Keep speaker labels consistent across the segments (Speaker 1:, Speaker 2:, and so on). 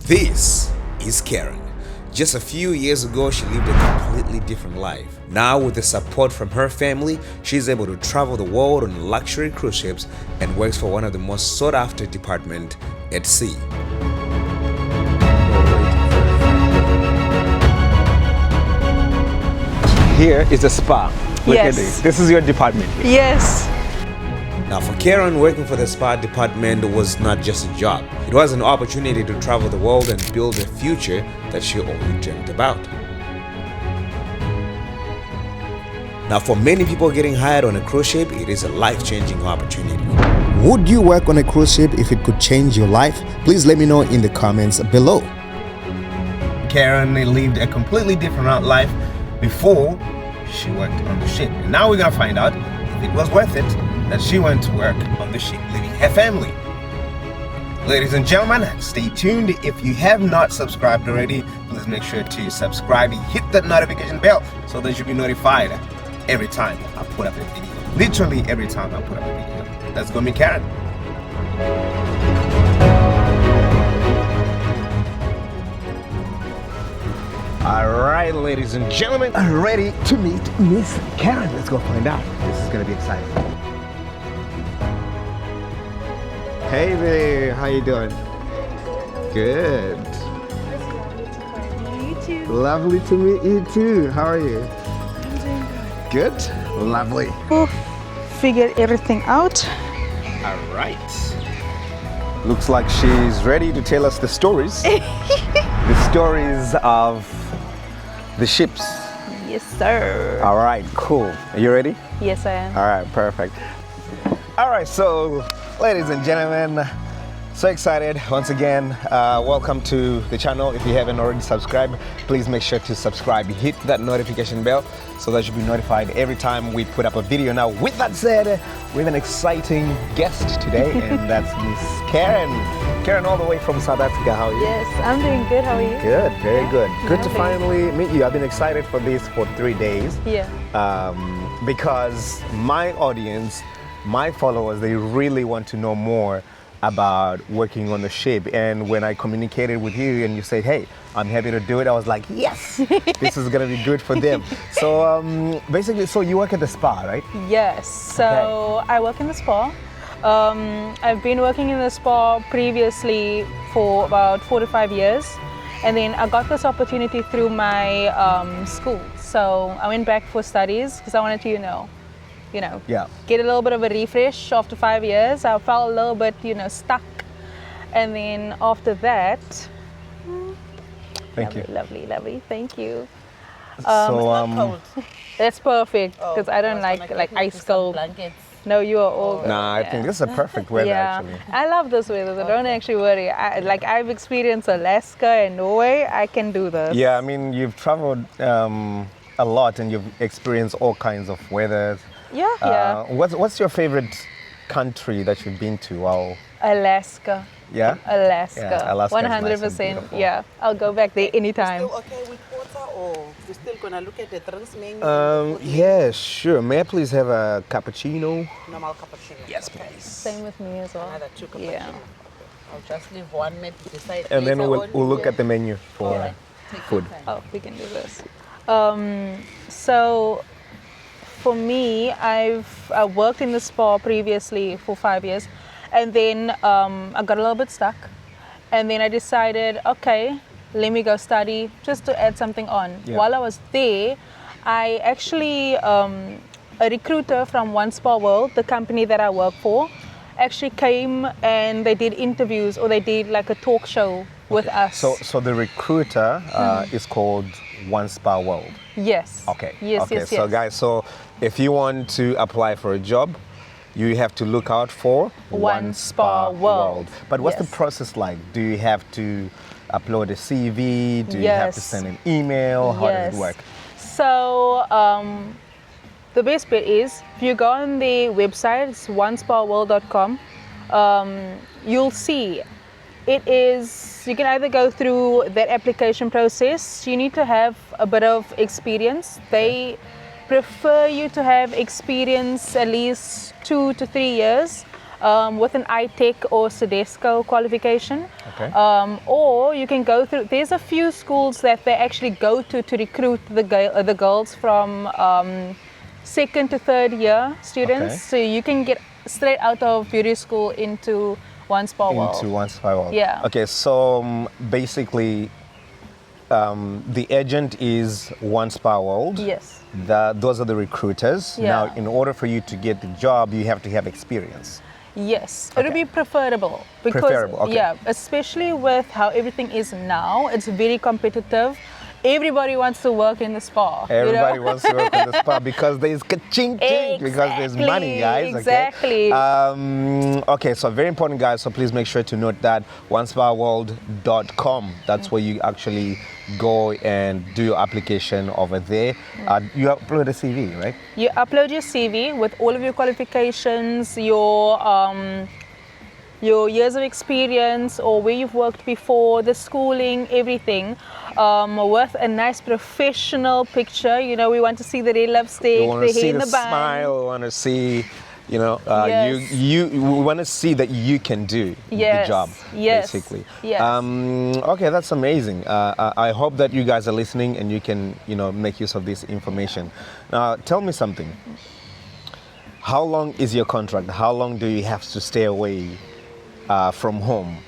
Speaker 1: This is Caron. Just a few years ago, she lived a completely different life. Now, with the support from her family, she's able to travel the world on luxury cruise ships and works for one of the most sought-after departments at sea.
Speaker 2: Here is a spa. Look at this. This is your department.
Speaker 3: Yes.
Speaker 1: Now, for Caron, working for the spa department was not just a job. It was an opportunity to travel the world and build a future that she only dreamt about. Now, for many people getting hired on a cruise ship, it is a life-changing opportunity.
Speaker 4: Would you work on a cruise ship if it could change your life? Please let me know in the comments below.
Speaker 1: Caron lived a completely different life before she worked on the ship. And now we're gonna find out if it was worth it that she went to work on the ship, leaving her family. Ladies and gentlemen, stay tuned. If you have not subscribed already, please make sure to subscribe and hit that notification bell so that you'll be notified every time I put up a video. Literally every time I put up a video. Let's go meet Caron. Alright, ladies and gentlemen, ready to meet Miss Caron. Let's go find out. This is gonna be exciting. Hey there, how you doing? Good. Lovely to meet you too. How are you?
Speaker 3: I'm doing
Speaker 1: Good. Lovely.
Speaker 3: Figured everything out.
Speaker 1: Alright. Looks like she's ready to tell us the stories. The stories of the ships.
Speaker 3: Yes, sir.
Speaker 1: All right, cool. Are you ready?
Speaker 3: Yes, I am.
Speaker 1: All right, perfect. All right, so ladies and gentlemen, so excited once again. Welcome to the channel. If you haven't already subscribed, please make sure to subscribe. Hit that notification bell so that you'll be notified every time we put up a video. Now, with that said, we have an exciting guest today, and that's Miss Caron. Caron, all the way from South Africa. How are you?
Speaker 3: Yes, I'm doing good. How are you?
Speaker 1: Good, very good. Good to
Speaker 3: Lovely.
Speaker 1: finally meet you. I've been excited for this for 3 days.
Speaker 3: Yeah.
Speaker 1: Because my audience, my followers, they really want to know more about working on the ship. And when I communicated with you and you said, hey, I'm happy to do it, I was like, yes, this is gonna be good for them. So basically, so you work at the spa, right?
Speaker 3: Yes. So I work in the spa. I've been working in the spa previously for about 4 to 5 years. And then I got this opportunity through my school. So I went back for studies because I wanted to, get a little bit of a refresh after 5 years. I felt a little bit, stuck. And then after that,
Speaker 1: Thank you.
Speaker 3: Lovely, thank you.
Speaker 1: So
Speaker 3: That's perfect because I don't like ice cold.
Speaker 5: Blankets.
Speaker 3: No, you are all good.
Speaker 1: nah, I think this is a perfect weather actually.
Speaker 3: I love this weather, so don't actually worry. I've experienced Alaska and Norway. I can do this.
Speaker 1: Yeah, I mean, you've traveled a lot and you've experienced all kinds of weather.
Speaker 3: Yeah.
Speaker 1: What's your favorite country that you've been to? Wow.
Speaker 3: Alaska.
Speaker 1: Yeah?
Speaker 3: Alaska.
Speaker 1: Yeah, Alaska is nice and
Speaker 3: 100%.
Speaker 1: beautiful.
Speaker 3: Yeah, I'll go back there anytime.
Speaker 5: Still okay with water, or we're still gonna look at the drinks menu?
Speaker 1: Yeah, sure. May I please have a cappuccino?
Speaker 5: Normal cappuccino.
Speaker 1: Yes, please.
Speaker 3: Same with me as well.
Speaker 5: Another 2 cappuccino.
Speaker 3: Yeah.
Speaker 5: I'll just leave one maybe beside.
Speaker 1: And then
Speaker 5: later
Speaker 1: we'll
Speaker 5: on.
Speaker 1: look at the menu for
Speaker 5: Alright. Take
Speaker 1: food.
Speaker 5: your time.
Speaker 3: Oh, we can do this. So for me, I worked in the spa previously for 5 years, and then I got a little bit stuck, and then I decided, okay, let me go study just to add something on.
Speaker 1: Yeah.
Speaker 3: While I was there, I actually a recruiter from OneSpaWorld, the company that I work for, actually came and they did interviews, or they did like a talk show with us.
Speaker 1: So the recruiter is called OneSpaWorld.
Speaker 3: Yes.
Speaker 1: Okay.
Speaker 3: Yes,
Speaker 1: okay.
Speaker 3: yes,
Speaker 1: So
Speaker 3: yes.
Speaker 1: guys, so if you want to apply for a job, you have to look out for
Speaker 3: OneSpaWorld.
Speaker 1: But what's the
Speaker 3: Yes.
Speaker 1: process like? Do you have to upload a CV? Do you have to
Speaker 3: Yes.
Speaker 1: send an email? How does it work?
Speaker 3: So the best bit is if you go on the website, it's OneSpaWorld.com, you'll see it is, you can either go through that application process. You need to have a bit of experience. They prefer you to have experience at least 2 to 3 years with an iTech or Sedesco qualification.
Speaker 2: Okay.
Speaker 3: Or you can go through, there's a few schools that they actually go to recruit the girls from second to third year students.
Speaker 2: Okay.
Speaker 3: So you can get straight out of beauty school into OneSpaWorld.
Speaker 2: Into OneSpaWorld.
Speaker 3: Yeah.
Speaker 2: Okay, so basically, the agent is OneSpaWorld.
Speaker 3: Yes.
Speaker 2: Those are the recruiters.
Speaker 3: Yeah.
Speaker 2: Now, in order for you to get the job, you have to have experience.
Speaker 3: Yes, it would be preferable because
Speaker 2: Preferable, okay.
Speaker 3: yeah, especially with how everything is now, it's very competitive. Everybody wants to work in the spa.
Speaker 2: Everybody wants to work in the spa because there's ka-ching, ching, because there's money, guys.
Speaker 3: Exactly.
Speaker 2: Okay? Okay, so very important, guys. So please make sure to note that OneSpaWorld.com. That's where you actually go and do your application over there. You upload a CV, right?
Speaker 3: You upload your CV with all of your qualifications, your years of experience or where you've worked before, the schooling, everything, with a nice professional picture. You know, we want to see the red lipstick,
Speaker 2: You want
Speaker 3: the
Speaker 2: to
Speaker 3: hair
Speaker 2: see
Speaker 3: in
Speaker 2: the
Speaker 3: the bun.
Speaker 2: smile. We want to see, you know,
Speaker 3: Yes.
Speaker 2: we want to see that you can do the job,
Speaker 3: Yes.
Speaker 2: basically.
Speaker 3: Yes.
Speaker 2: Okay, that's amazing. I hope that you guys are listening and you can, you know, make use of this information. Now, tell me something. How long is your contract? How long do you have to stay away from home?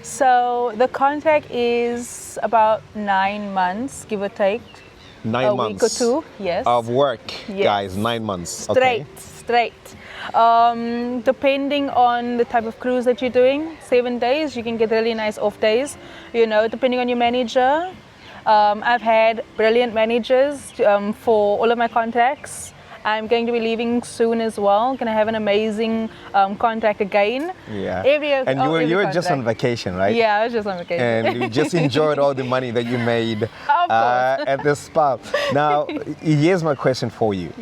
Speaker 3: So the contract is about 9 months, give or take.
Speaker 2: 9
Speaker 3: a
Speaker 2: months
Speaker 3: week or two, yes.
Speaker 2: of work,
Speaker 3: Yes.
Speaker 2: guys. 9 months.
Speaker 3: Straight. Depending on the type of cruise that you're doing, 7 days, you can get really nice off days. You know, depending on your manager. I've had brilliant managers for all of my contracts. I'm going to be leaving soon as well. Going to have an amazing contract again.
Speaker 2: Yeah.
Speaker 3: And
Speaker 2: you were just on vacation, right?
Speaker 3: Yeah, I was just on vacation.
Speaker 2: And you just enjoyed all the money that you made
Speaker 3: Of course.
Speaker 2: at the spa. Now, here's my question for you.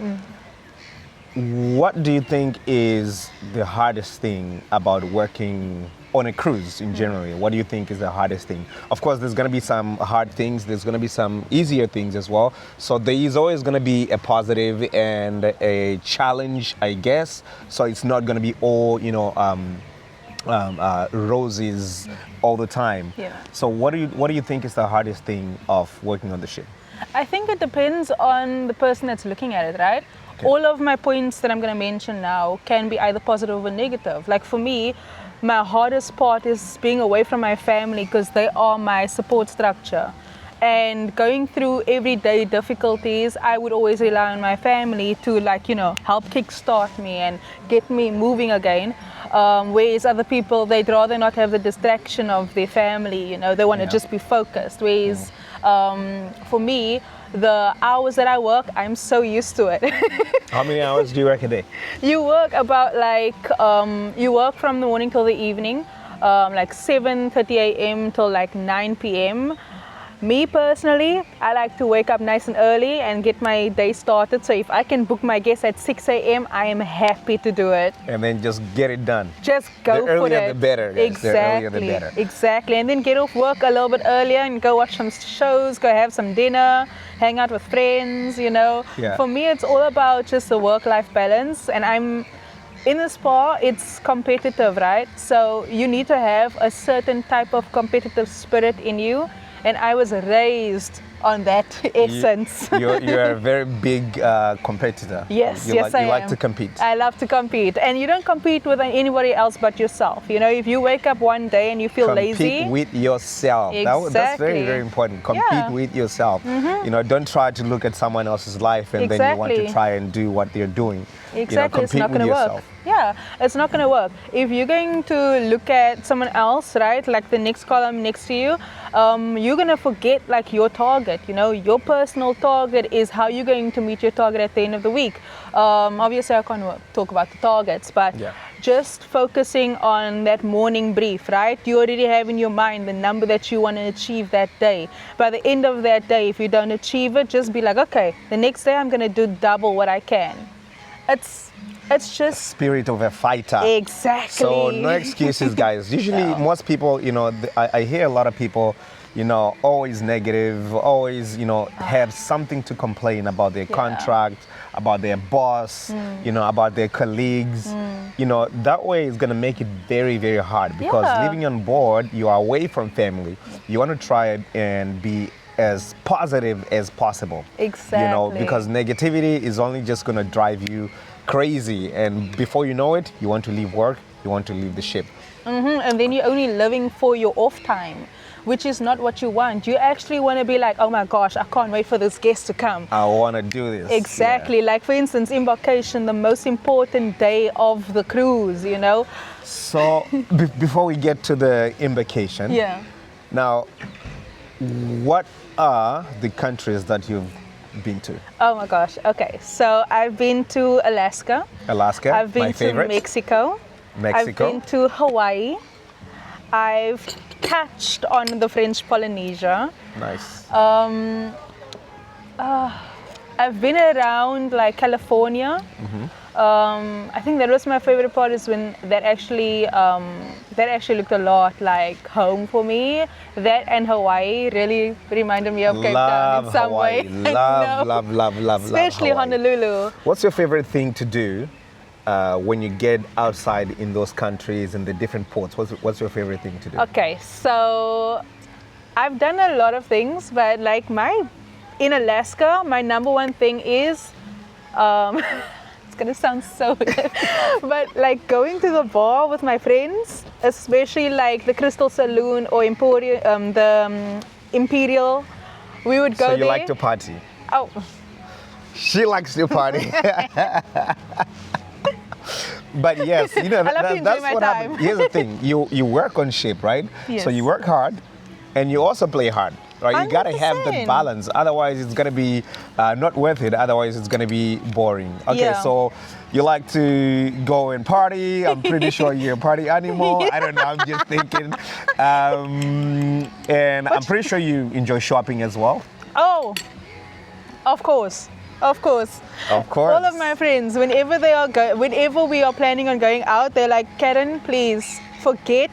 Speaker 2: What do you think is the hardest thing about working on a cruise in general? What do you think is the hardest thing? Of course, there's going to be some hard things. There's going to be some easier things as well. So there is always going to be a positive and a challenge, I guess. So it's not going to be all, you know, roses all the time.
Speaker 3: Yeah.
Speaker 2: So what do you think is the hardest thing of working on the ship?
Speaker 3: I think it depends on the person that's looking at it, right?
Speaker 2: Okay.
Speaker 3: All of my points that I'm going to mention now can be either positive or negative. Like for me, my hardest part is being away from my family because they are my support structure. And going through everyday difficulties, I would always rely on my family to, like, you know, help kickstart me and get me moving again. Whereas other people, they'd rather not have the distraction of their family, you know, they want to just be focused. Whereas for me, the hours that I work, I'm so used to it.
Speaker 2: How many hours do you work a day?
Speaker 3: You work about like, you work from the morning till the evening, like 7:30 a.m. till like 9 p.m. Me personally, I like to wake up nice and early and get my day started. So if I can book my guests at 6 a.m., I am happy to do it.
Speaker 2: And then just get it done.
Speaker 3: Just go
Speaker 2: The
Speaker 3: for it.
Speaker 2: earlier the better, guys.
Speaker 3: Exactly.
Speaker 2: The earlier the better.
Speaker 3: Exactly. And then get off work a little bit earlier and go watch some shows, go have some dinner, hang out with friends, you know.
Speaker 2: Yeah.
Speaker 3: For me, it's all about just the work-life balance. And I'm in the spa, it's competitive, right? So you need to have a certain type of competitive spirit in you. And I was raised on that essence.
Speaker 2: You're a very big competitor.
Speaker 3: Yes,
Speaker 2: you
Speaker 3: yes,
Speaker 2: like,
Speaker 3: I
Speaker 2: You like
Speaker 3: am.
Speaker 2: to compete.
Speaker 3: I love to compete. And you don't compete with anybody else but yourself. You know, if you wake up one day and you feel lazy.
Speaker 2: Compete with yourself. That's very,
Speaker 3: Exactly.
Speaker 2: very important. Compete
Speaker 3: Yeah.
Speaker 2: with yourself. You know, don't try to look at someone else's life and then you want to
Speaker 3: Exactly.
Speaker 2: try and do what they're doing.
Speaker 3: Exactly,
Speaker 2: You know,
Speaker 3: it's
Speaker 2: compete
Speaker 3: not
Speaker 2: with
Speaker 3: going to work.
Speaker 2: yourself.
Speaker 3: Yeah, it's not going to work. If you're going to look at someone else, right, like the next column next to you, you're going to forget like your target. You know, your personal target is how you're going to meet your target at the end of the week. Obviously, I can't talk about the targets, but just focusing on that morning brief, right? You already have in your mind the number that you want to achieve that day. By the end of that day, if you don't achieve it, just be like, okay, the next day I'm going to do double what I can. It's just
Speaker 2: spirit of a fighter.
Speaker 3: exactly.
Speaker 2: So no excuses, guys. Usually, most people, I hear a lot of people, always negative, always, have something to complain about their contract, about their boss, about their colleagues. That way is going to make it very, very hard because living on board, you are away from family. You want to try it and be as positive as possible.
Speaker 3: Exactly.
Speaker 2: Because negativity is only just going to drive you crazy, and before you know it, you want to leave work, you want to leave the ship.
Speaker 3: And then you're only living for your off time, which is not what you want. You actually want to be like, oh my gosh, I can't wait for this guest to come.
Speaker 2: I want to do this.
Speaker 3: Exactly.
Speaker 2: Yeah.
Speaker 3: Like, for instance, embarkation, the most important day of the cruise,
Speaker 2: So before we get to the embarkation, now, what are the countries that you've been to?
Speaker 3: Oh my gosh. Okay. So I've been to Alaska. I've been
Speaker 2: my
Speaker 3: to
Speaker 2: favorite.
Speaker 3: Mexico. I've been to Hawaii. I've touched on the French Polynesia.
Speaker 2: Nice.
Speaker 3: I've been around like California. I think that was my favorite part, is when that actually looked a lot like home for me. That and Hawaii really reminded me of Cape Town in some
Speaker 2: Hawaii.
Speaker 3: way.
Speaker 2: Love
Speaker 3: Especially
Speaker 2: Hawaii.
Speaker 3: Honolulu.
Speaker 2: What's your favorite thing to do when you get outside in those countries and the different ports? What's your favorite thing to do?
Speaker 3: Okay, so I've done a lot of things, but like in Alaska, my number one thing is, it's gonna sound so weird, but like going to the bar with my friends, especially like the Crystal Saloon or the Imperial, we would go there.
Speaker 2: So you like to party?
Speaker 3: Oh.
Speaker 2: She likes to party. But yes,
Speaker 3: I love to enjoy
Speaker 2: that's
Speaker 3: my
Speaker 2: what
Speaker 3: time.
Speaker 2: happens. Here's the thing: you work on ship, right?
Speaker 3: Yes.
Speaker 2: So you work hard, and you also play hard, right? You gotta have the
Speaker 3: 100%.
Speaker 2: balance. Otherwise, it's gonna be not worth it. Otherwise, it's gonna be boring. Okay, so you like to go and party. I'm pretty sure you're a party animal. I don't know. I'm just thinking, and I'm pretty sure you enjoy shopping as well.
Speaker 3: Oh, of course. Of course.
Speaker 2: Of course.
Speaker 3: All of my friends, whenever we are planning on going out, they're like, Caron, please forget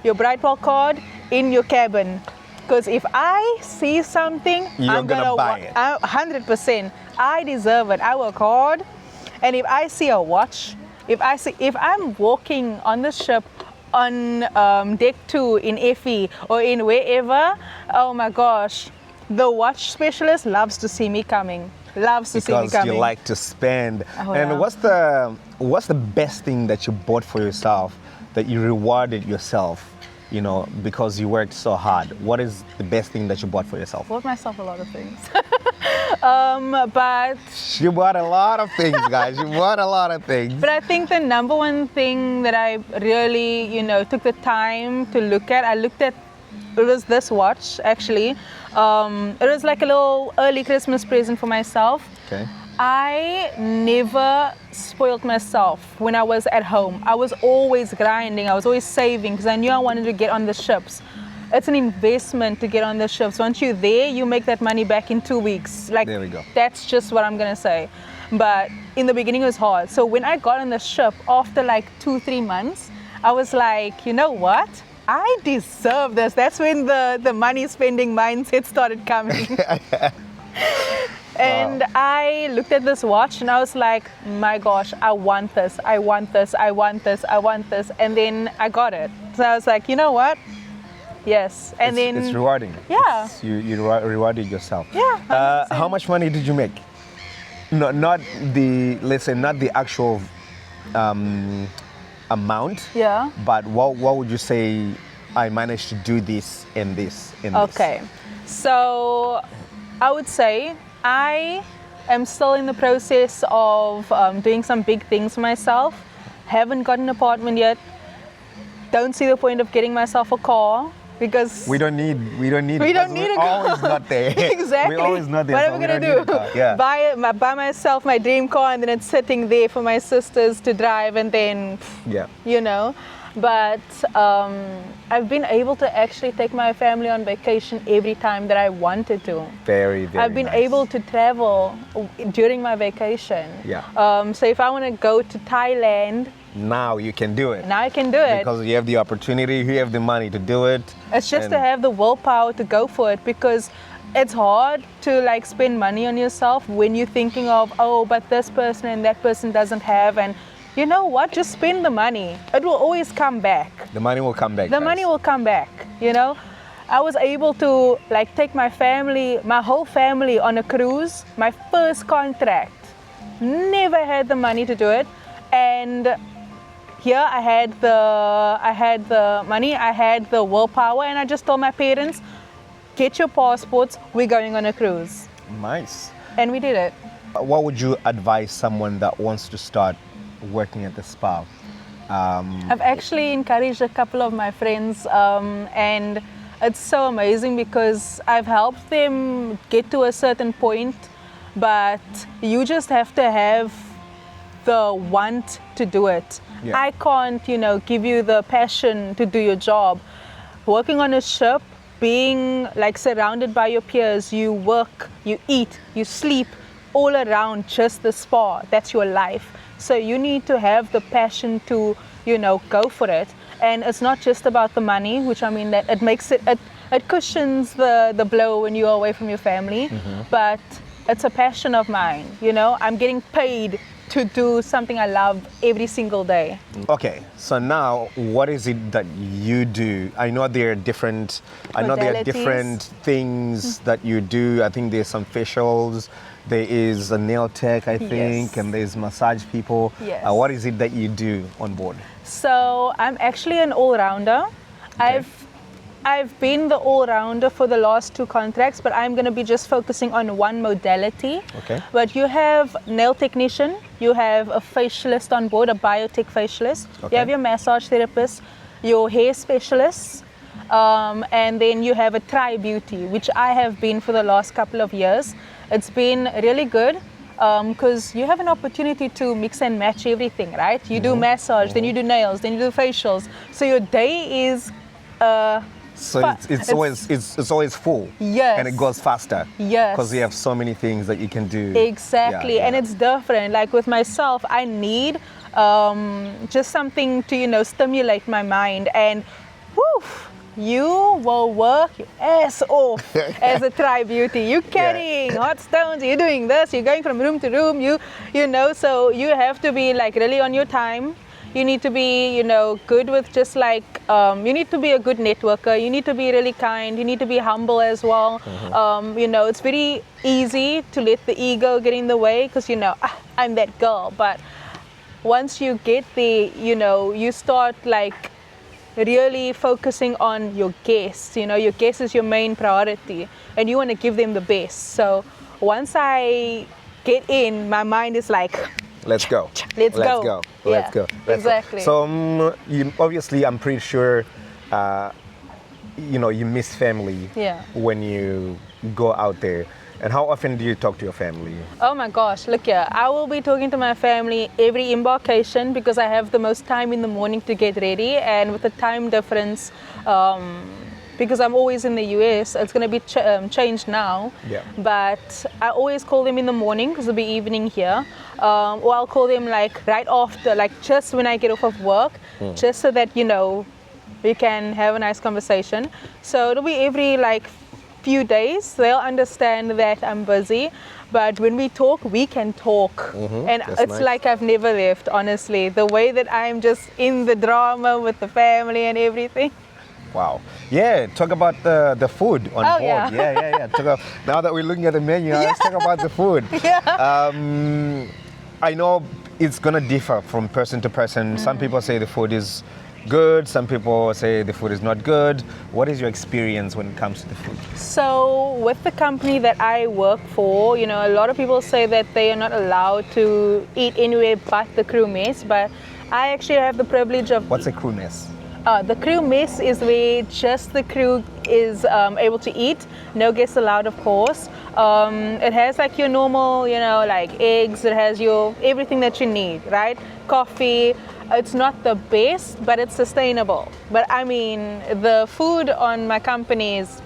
Speaker 3: your Brightwell card in your cabin. Because if I see something, I'm gonna
Speaker 2: buy it.
Speaker 3: 100%. I deserve it. I work hard. And if I see a watch, if I'm walking on the ship on deck 2 in Effie or in wherever, oh my gosh, the watch specialist loves to see me coming.
Speaker 2: Because you like to spend.
Speaker 3: Oh,
Speaker 2: and
Speaker 3: yeah.
Speaker 2: what's the best thing that you bought for yourself that you rewarded yourself, because you worked so hard? What is the best thing that you bought for yourself?
Speaker 3: Bought myself a lot of things. But
Speaker 2: she bought a lot of things, guys. You bought a lot of things.
Speaker 3: But I think the number one thing that I really, took the time to look at, it was this watch actually. It was like a little early Christmas present for myself.
Speaker 2: Okay.
Speaker 3: I never spoiled myself when I was at home. I was always grinding. I was always saving because I knew I wanted to get on the ships. It's an investment to get on the ships. Once you're there, you make that money back in 2 weeks. Like,
Speaker 2: there we go.
Speaker 3: That's just what I'm gonna say. But in the beginning, it was hard. So when I got on the ship after like 2-3 months, I was like, you know what? I deserve this. That's when the money spending mindset started coming. And I looked at this watch and I was like, my gosh, I want this. I want this. I want this. I want this. And then I got it. So I was like, you know what? Yes. And
Speaker 2: it's rewarding.
Speaker 3: Yeah.
Speaker 2: You rewarded yourself.
Speaker 3: Yeah.
Speaker 2: How much money did you make? No, not the actual amount.
Speaker 3: Yeah.
Speaker 2: But what would you say? I managed to do this and this and this.
Speaker 3: Okay. So I would say I am still in the process of doing some big things for myself. Haven't got an apartment yet. Don't see the point of getting myself a car because
Speaker 2: we don't need
Speaker 3: we're
Speaker 2: always not there.
Speaker 3: Exactly.
Speaker 2: We're always not there.
Speaker 3: What
Speaker 2: so
Speaker 3: am I gonna do?
Speaker 2: Yeah.
Speaker 3: Buy myself my dream car and then it's sitting there for my sisters to drive and then
Speaker 2: yeah.
Speaker 3: But I've been able to actually take my family on vacation every time that I wanted to.
Speaker 2: Very, very
Speaker 3: I've been
Speaker 2: nice.
Speaker 3: able to travel during my vacation.
Speaker 2: Yeah.
Speaker 3: So if I want to go to Thailand,
Speaker 2: Now you can do it.
Speaker 3: now I can do it.
Speaker 2: Because you have the opportunity, you have the money to do it.
Speaker 3: It's just
Speaker 2: and-
Speaker 3: to have the willpower to go for it, because it's hard to like spend money on yourself when you're thinking of, oh, but this person and that person doesn't have, and you know what? Just spend the money. It will always come back.
Speaker 2: The money will come back.
Speaker 3: The
Speaker 2: guys.
Speaker 3: money will come back, you know? I was able to like take my family, my whole family on a cruise, my first contract. Never had the money to do it. And here I had the money, I had the willpower, and I just told my parents, get your passports, we're going on a cruise.
Speaker 2: Nice.
Speaker 3: And we did it.
Speaker 2: What would you advise someone that wants to start working at the spa?
Speaker 3: I've actually encouraged a couple of my friends, and it's so amazing because I've helped them get to a certain point, but you just have to have the want to do it.
Speaker 2: Yeah.
Speaker 3: I can't, give you the passion to do your job. Working on a ship, being like surrounded by your peers, you work, you eat, you sleep all around just the spa. That's your life. So you need to have the passion to, go for it. And it's not just about the money, which I mean that it makes it cushions the blow when you're away from your family. But it's a passion of mine. I'm getting paid to do something I love every single day.
Speaker 2: Okay, so now what is it that you do? I know there are different
Speaker 3: Modalities.
Speaker 2: things that you do. I think there's some facials, there is a nail tech, I think,
Speaker 3: Yes.
Speaker 2: and there's massage people.
Speaker 3: Yes.
Speaker 2: What is it that you do on board?
Speaker 3: So I'm actually an all-rounder. I've been the all-rounder for the last 2 contracts, but I'm going to be just focusing on one modality.
Speaker 2: Okay.
Speaker 3: But you have nail technician, you have a facialist on board, a biotech facialist.
Speaker 2: Okay.
Speaker 3: You have your massage therapist, your hair specialist, and then you have a tri-beauty, which I have been for the last couple of years. It's been really good because you have an opportunity to mix and match everything, right? You do massage, then you do nails, then you do facials. So your day is
Speaker 2: So
Speaker 3: But
Speaker 2: it's always full.
Speaker 3: Yes.
Speaker 2: And it goes faster.
Speaker 3: Yes.
Speaker 2: Because you have so many things that you can do.
Speaker 3: Exactly,
Speaker 2: Yeah,
Speaker 3: and
Speaker 2: yeah.
Speaker 3: it's different. Like with myself, I need just something to stimulate my mind, and woof, you will work your ass off as a tri-beauty. You're carrying hot stones, you're doing this, you're going from room to room, so you have to be like really on your time. You need to be, good with just like, you need to be a good networker. You need to be really kind. You need to be humble as well. It's very easy to let the ego get in the way because, I'm that girl. But once you get there, you start like really focusing on your guests. Your guest is your main priority and you want to give them the best. So once I get in, my mind is like,
Speaker 2: Let's go.
Speaker 3: Let's go.
Speaker 2: Let's
Speaker 3: Yeah,
Speaker 2: go.
Speaker 3: exactly.
Speaker 2: So obviously, I'm pretty sure, you miss family
Speaker 3: Yeah.
Speaker 2: when you go out there. And how often do you talk to your family?
Speaker 3: Oh my gosh, look here. I will be talking to my family every embarkation because I have the most time in the morning to get ready, and with the time difference, because I'm always in the US, it's going to be changed now.
Speaker 2: Yeah.
Speaker 3: But I always call them in the morning because it'll be evening here. Or I'll call them like right after, like just when I get off of work, just so that, we can have a nice conversation. So it'll be every like few days. They'll understand that I'm busy. But when we talk, we can talk. And
Speaker 2: That's
Speaker 3: it's
Speaker 2: nice.
Speaker 3: like I've never left, honestly. The way that I'm just in the drama with the family and everything.
Speaker 2: Wow. Yeah, talk about the food on
Speaker 3: Oh,
Speaker 2: board.
Speaker 3: yeah.
Speaker 2: Yeah. Now that we're looking at the menu, let's talk about the food.
Speaker 3: Yeah.
Speaker 2: I know it's gonna differ from person to person. Some people say the food is good, some people say the food is not good. What is your experience when it comes to the food?
Speaker 3: So with the company that I work for, a lot of people say that they are not allowed to eat anywhere but the crew mess, but I actually have the privilege of
Speaker 2: What's a crew mess?
Speaker 3: The crew mess is where just the crew is able to eat. No guests allowed, of course. It has like your normal, like eggs. It has your everything that you need, right? Coffee. It's not the best, but it's sustainable. But I mean, the food on my company is.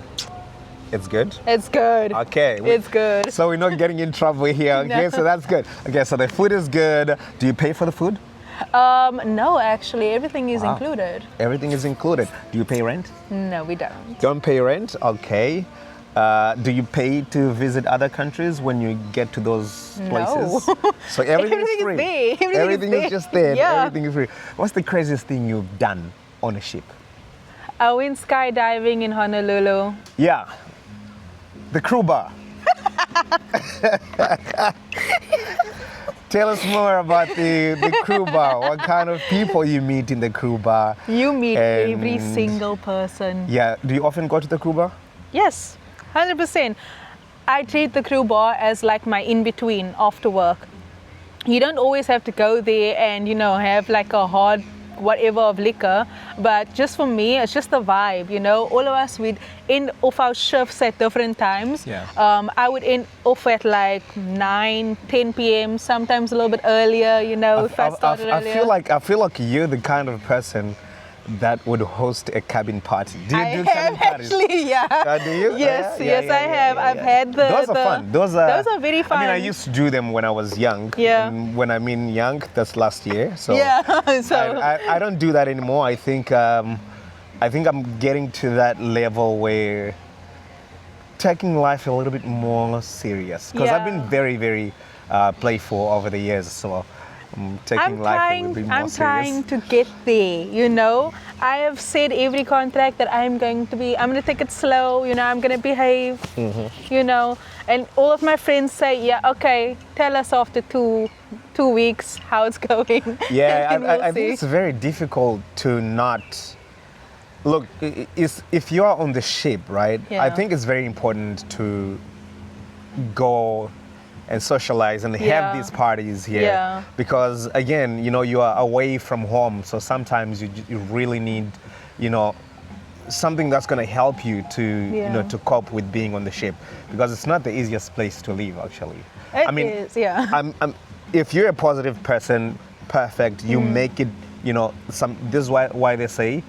Speaker 2: It's good?
Speaker 3: It's good.
Speaker 2: Okay.
Speaker 3: It's good.
Speaker 2: So we're not getting in trouble here. Okay,
Speaker 3: No.
Speaker 2: so that's good. Okay, so the food is good. Do you pay for the food?
Speaker 3: No, actually, everything is included.
Speaker 2: Everything is included. Do you pay rent?
Speaker 3: No, we don't.
Speaker 2: Don't pay rent? Okay. Do you pay to visit other countries when you get to those places?
Speaker 3: No.
Speaker 2: So everything is
Speaker 3: Everything is
Speaker 2: free.
Speaker 3: there. Everything is
Speaker 2: is
Speaker 3: there.
Speaker 2: just there.
Speaker 3: Yeah.
Speaker 2: Everything is free. What's the craziest thing you've done on a ship?
Speaker 3: I went skydiving in Honolulu.
Speaker 2: Yeah. The crew bar. Tell us more about the crew bar. What kind of people you meet in the crew bar?
Speaker 3: You meet every
Speaker 2: And-
Speaker 3: single person.
Speaker 2: Yeah. Do you often go to the crew bar?
Speaker 3: Yes, 100%. I treat the crew bar as like my in-between after work. You don't always have to go there and, have like a hard whatever of liquor, but just for me, it's just the vibe, All of us, we'd end off our shifts at different times.
Speaker 2: Yeah.
Speaker 3: I would end off at like 9, 10 p.m., sometimes a little bit earlier, if I started earlier.
Speaker 2: I feel like you're the kind of person that would host a cabin party. Do you
Speaker 3: I
Speaker 2: do
Speaker 3: have
Speaker 2: cabin parties?
Speaker 3: actually, yeah.
Speaker 2: Do you?
Speaker 3: Yes,
Speaker 2: Yeah,
Speaker 3: yes,
Speaker 2: yeah,
Speaker 3: I
Speaker 2: yeah,
Speaker 3: have.
Speaker 2: yeah,
Speaker 3: I've
Speaker 2: yeah.
Speaker 3: had
Speaker 2: Those are fun. Those are
Speaker 3: very fun.
Speaker 2: I mean, I used to do them when I was young.
Speaker 3: Yeah.
Speaker 2: And when I mean young, that's last year. So
Speaker 3: Yeah, so
Speaker 2: I don't do that anymore. I think I'm getting to that level where taking life a little bit more serious. Because I've been
Speaker 3: Yeah.
Speaker 2: very, very playful over the years. So I'm taking life a little bit more
Speaker 3: I'm
Speaker 2: serious.
Speaker 3: trying to get there, I have said every contract that I'm going to take it slow, I'm going to behave, and all of my friends say, yeah, okay, tell us after two weeks how it's going.
Speaker 2: Yeah,
Speaker 3: and we'll
Speaker 2: I think
Speaker 3: see.
Speaker 2: it's very difficult to not look. If you are on the ship, right? I
Speaker 3: Yeah.
Speaker 2: think it's very important to go and socialize and
Speaker 3: Yeah.
Speaker 2: have these parties here,
Speaker 3: Yeah.
Speaker 2: because again, you are away from home, so sometimes you really need, something that's going to help you to
Speaker 3: Yeah.
Speaker 2: to cope with being on the ship, because it's not the easiest place to live actually.
Speaker 3: It is, yeah.
Speaker 2: If you're a positive person, perfect. You make it. This is why they say,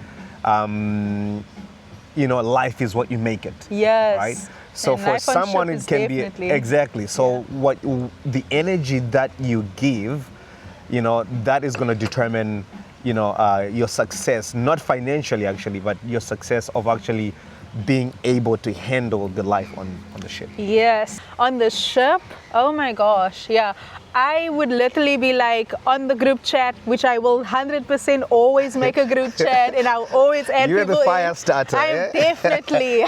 Speaker 2: life is what you make it.
Speaker 3: Yes.
Speaker 2: Right. So
Speaker 3: And
Speaker 2: for
Speaker 3: life on
Speaker 2: someone,
Speaker 3: ship
Speaker 2: it
Speaker 3: is
Speaker 2: can
Speaker 3: definitely-
Speaker 2: be exactly. So what the energy that you give, that is going to determine, your success, not financially actually, but your success of actually being able to handle the life on the ship.
Speaker 3: Yes, on the ship, oh my gosh, yeah. I would literally be like on the group chat, which I will 100% always make a group chat, and I'll always add
Speaker 2: You're the
Speaker 3: people
Speaker 2: fire
Speaker 3: in.
Speaker 2: starter,
Speaker 3: I'm
Speaker 2: eh?
Speaker 3: definitely,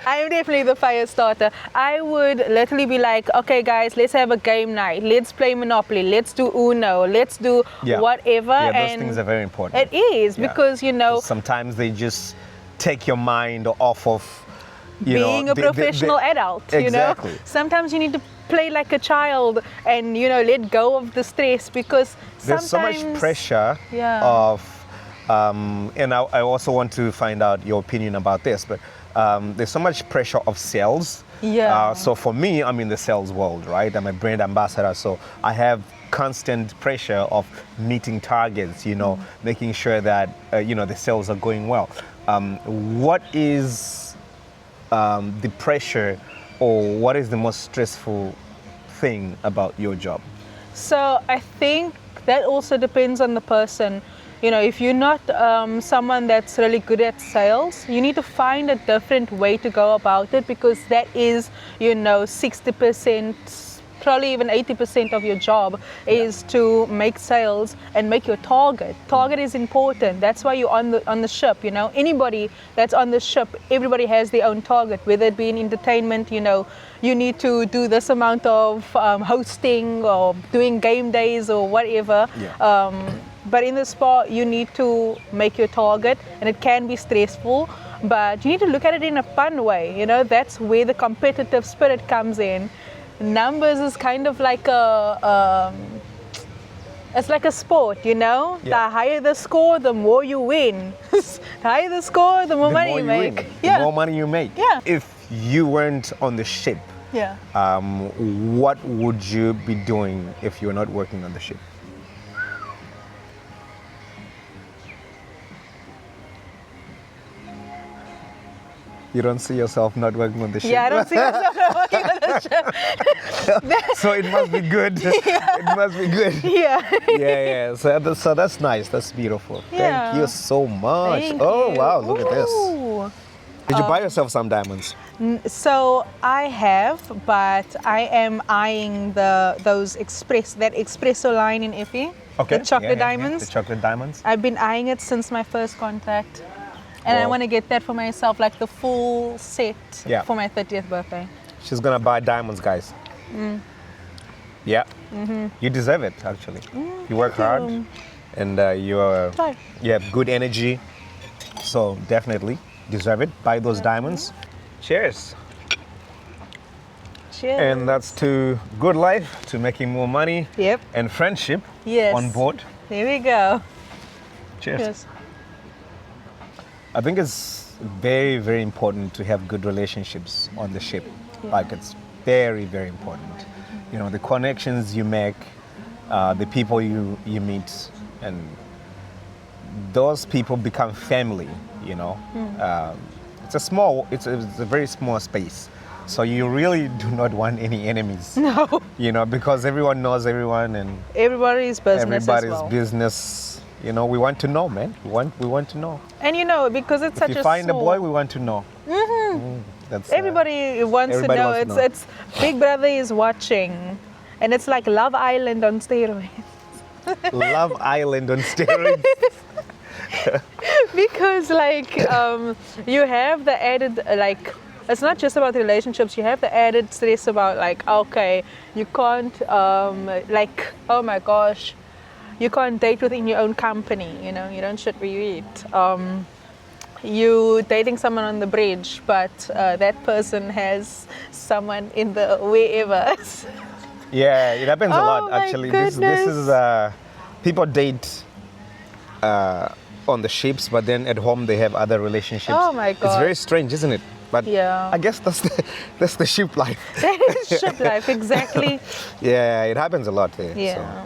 Speaker 3: I'm definitely the fire starter. I would literally be like, okay guys, let's have a game night. Let's play Monopoly. Let's do Uno. Let's do whatever.
Speaker 2: Yeah, those
Speaker 3: and
Speaker 2: things are very important.
Speaker 3: It is,
Speaker 2: Yeah.
Speaker 3: because
Speaker 2: sometimes they just take your mind off of
Speaker 3: being a professional adult,
Speaker 2: Exactly.
Speaker 3: Sometimes you need to play like a child and let go of the stress, because
Speaker 2: There's so much
Speaker 3: sometimes-
Speaker 2: pressure
Speaker 3: Yeah.
Speaker 2: of and I also want to find out your opinion about this, but there's so much pressure of sales.
Speaker 3: Yeah.
Speaker 2: So for me, I'm in the sales world, right? I'm a brand ambassador, so I have constant pressure of meeting targets, making sure that the sales are going well. What is the pressure, or what is the most stressful thing about your job?
Speaker 3: So I think that also depends on the person. If you're not someone that's really good at sales, you need to find a different way to go about it, because that is, 60%, probably even 80% of your job is to make sales and make your target. Target is important. That's why you're on the ship. Anybody that's on the ship, everybody has their own target. Whether it be in entertainment, you need to do this amount of hosting or doing game days or whatever.
Speaker 2: Yeah.
Speaker 3: But in the spa, you need to make your target, and it can be stressful. But you need to look at it in a fun way. That's where the competitive spirit comes in. Numbers is kind of like It's like a sport, you know?
Speaker 2: Yeah.
Speaker 3: The higher the score, the more you win. The higher the score, the more
Speaker 2: The
Speaker 3: money
Speaker 2: more
Speaker 3: you
Speaker 2: you
Speaker 3: make.
Speaker 2: win,
Speaker 3: Yeah.
Speaker 2: the more money you make.
Speaker 3: Yeah.
Speaker 2: If you weren't on the ship,
Speaker 3: Yeah.
Speaker 2: what would you be doing if you're not working on the ship? You don't see yourself not working on the ship?
Speaker 3: Yeah, I don't see myself not working on the ship.
Speaker 2: So it must be good. It must be good.
Speaker 3: Yeah.
Speaker 2: Yeah. So that's nice. That's beautiful. Thank
Speaker 3: Yeah.
Speaker 2: you so much.
Speaker 3: Thank
Speaker 2: Oh
Speaker 3: you.
Speaker 2: wow, look at this.
Speaker 3: Ooh.
Speaker 2: Did you buy yourself some diamonds?
Speaker 3: So I have, but I am eyeing that espresso line in Effie.
Speaker 2: Okay.
Speaker 3: The chocolate
Speaker 2: Yeah.
Speaker 3: diamonds.
Speaker 2: The chocolate diamonds.
Speaker 3: I've been eyeing it since my first contract. And I
Speaker 2: Wow.
Speaker 3: want to get that for myself, like the full set
Speaker 2: Yeah.
Speaker 3: for my 30th birthday.
Speaker 2: She's gonna buy diamonds, guys. Yeah. You deserve it, actually. You work hard,
Speaker 3: you.
Speaker 2: and
Speaker 3: Try.
Speaker 2: you have good energy. So definitely deserve it. Buy those diamonds. Cheers.
Speaker 3: Cheers.
Speaker 2: And that's to good life, to making more money,
Speaker 3: Yep.
Speaker 2: and friendship
Speaker 3: Yes.
Speaker 2: on board.
Speaker 3: Here we go.
Speaker 2: Cheers.
Speaker 3: Cheers.
Speaker 2: I think it's very, very important to have good relationships on the ship. Like it's very, very important. You know, the connections you make, the people you meet, and those people become family. You know, it's a very small space. So you really do not want any enemies.
Speaker 3: No.
Speaker 2: You know, because everyone knows everyone and
Speaker 3: Everybody's business
Speaker 2: everybody's
Speaker 3: as well.
Speaker 2: business. You know, we want to know, man. We want to know.
Speaker 3: And you know, because it's
Speaker 2: If
Speaker 3: such
Speaker 2: you
Speaker 3: a
Speaker 2: find a
Speaker 3: small...
Speaker 2: boy, we want to know. That's
Speaker 3: Everybody wants
Speaker 2: everybody
Speaker 3: to know.
Speaker 2: wants to know.
Speaker 3: It's Big Brother is watching. And it's like Love Island on steroids.
Speaker 2: Love Island on steroids.
Speaker 3: Because like you have the added like it's not just about relationships, you have the added stress about like, okay, you can't like, oh my gosh, you can't date within your own company, you know, you don't should be it. You dating someone on the bridge, but that person has someone in the wherever.
Speaker 2: Yeah, it happens a
Speaker 3: Oh
Speaker 2: lot
Speaker 3: my
Speaker 2: actually. This is people date on the ships, but then at home they have other relationships.
Speaker 3: Oh my
Speaker 2: It's
Speaker 3: God.
Speaker 2: very strange, isn't it? But
Speaker 3: Yeah.
Speaker 2: I guess that's the ship life.
Speaker 3: That is ship life, exactly.
Speaker 2: Yeah, it happens a lot there.
Speaker 3: Yeah.
Speaker 2: So.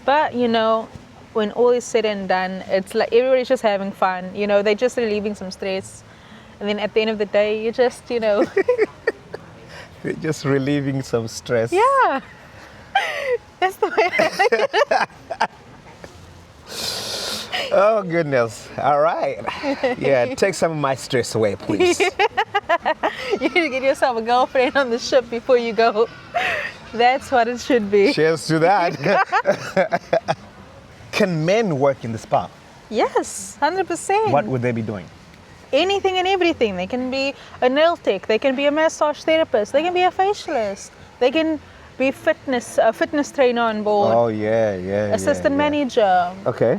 Speaker 3: But you know, when all is said and done, it's like everybody's just having fun. You know, they're just relieving some stress. And then at the end of the day, you just, you know.
Speaker 2: You're just relieving some stress.
Speaker 3: Yeah. That's the way I
Speaker 2: Oh goodness. All right. Yeah, take some of my stress away, please.
Speaker 3: You need to get yourself a girlfriend on the ship before you go. That's what it should be.
Speaker 2: Cheers to that. Can men work in the spa?
Speaker 3: Yes, 100%.
Speaker 2: What would they be doing?
Speaker 3: Anything and everything. They can be a nail tech, they can be a massage therapist, they can be a facialist, they can be a fitness trainer on board,
Speaker 2: Oh yeah.
Speaker 3: assistant manager.
Speaker 2: Okay.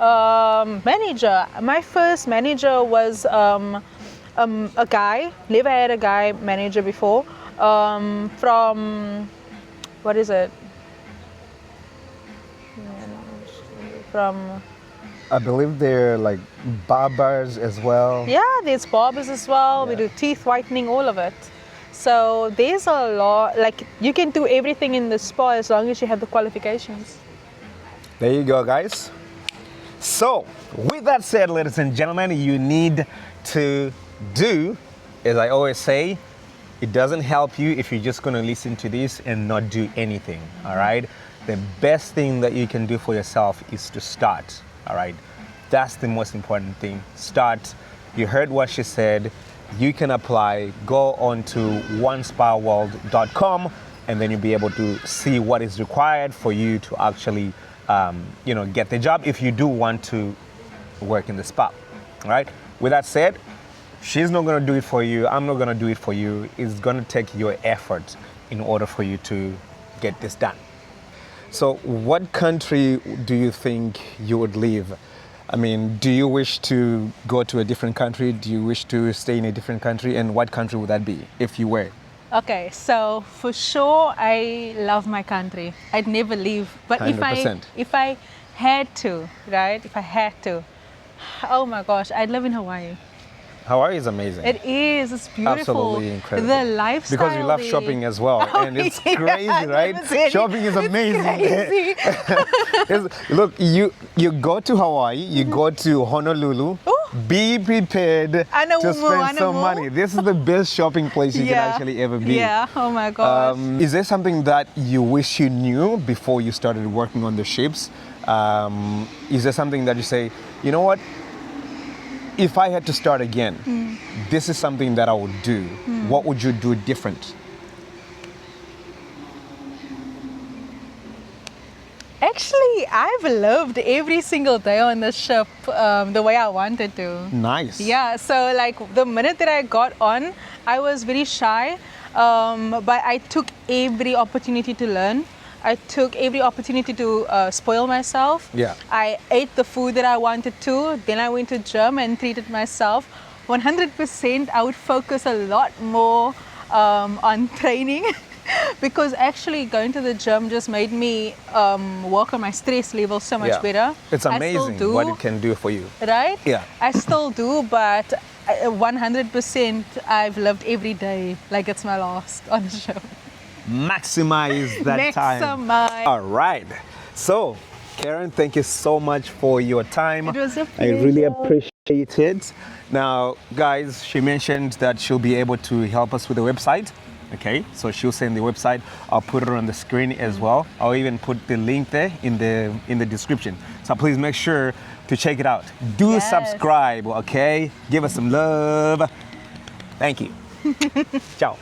Speaker 3: Manager. My first manager was a guy. Never had a guy manager before. From what is it? From
Speaker 2: I believe they're like barbers as well.
Speaker 3: yeah, there's barbers as well. We
Speaker 2: Yeah.
Speaker 3: do teeth whitening, all of it. So there's a lot. Like you can do everything in the spa as long as you have the qualifications.
Speaker 2: There you go, guys. So, with that said, ladies and gentlemen, you need to do, as I always say, it doesn't help you if you're just going to listen to this and not do anything, all right? The best thing that you can do for yourself is to start, all right? That's the most important thing. Start. You heard what she said. You can apply. Go on to OneSpaWorld.com and then you'll be able to see what is required for you to actually get the job if you do want to work in the spa. All right. With that said, she's not going to do it for you. I'm not going to do it for you. It's going to take your effort in order for you to get this done. So, what country do you think you would live? I mean, do you wish to go to a different country? Do you wish to stay in a different country? And what country would that be if you were?
Speaker 3: Okay, so for sure, I love my country. I'd never leave. But
Speaker 2: 100%.
Speaker 3: if I had to, right? If I had to, oh my gosh, I'd live in Hawaii.
Speaker 2: Hawaii is amazing.
Speaker 3: It is. It's beautiful.
Speaker 2: Absolutely incredible.
Speaker 3: The lifestyle.
Speaker 2: Because you love
Speaker 3: there.
Speaker 2: shopping as well,
Speaker 3: Oh,
Speaker 2: and it's
Speaker 3: yeah,
Speaker 2: crazy, right?
Speaker 3: 100%.
Speaker 2: Shopping is amazing.
Speaker 3: Crazy.
Speaker 2: Look, you go to Hawaii, you go to Honolulu.
Speaker 3: Ooh.
Speaker 2: Be prepared to spend some
Speaker 3: Anamu.
Speaker 2: money. This is the best shopping place you can actually ever be.
Speaker 3: Yeah. Oh my gosh.
Speaker 2: Is there something that you wish you knew before you started working on the ships? Is there something that you say, you know what? If I had to start again, this is something that I would do. What would you do different?
Speaker 3: Actually, I've lived every single day on the ship the way I wanted to.
Speaker 2: Nice.
Speaker 3: Yeah, so like the minute that I got on, I was very shy, but I took every opportunity to learn. I took every opportunity to spoil myself.
Speaker 2: Yeah.
Speaker 3: I ate the food that I wanted to. Then I went to gym and treated myself. 100% I would focus a lot more on training because actually going to the gym just made me work on my stress level so much better.
Speaker 2: It's
Speaker 3: I still
Speaker 2: amazing
Speaker 3: do,
Speaker 2: what it can do for you.
Speaker 3: right?
Speaker 2: Yeah.
Speaker 3: I still do, but 100% I've lived every day like it's my last on the show.
Speaker 2: Maximize that time.
Speaker 3: Maximize.
Speaker 2: All right. So, Caron, thank you so much for your time.
Speaker 3: It was a
Speaker 2: I really
Speaker 3: pleasure.
Speaker 2: appreciate it. Now, guys, she mentioned that she'll be able to help us with the website. Okay, so she'll send the website. I'll put it on the screen as well. I'll even put the link there in the description. So please make sure to check it out. Do
Speaker 3: Yes.
Speaker 2: subscribe, okay? Give us some love. Thank you. Ciao.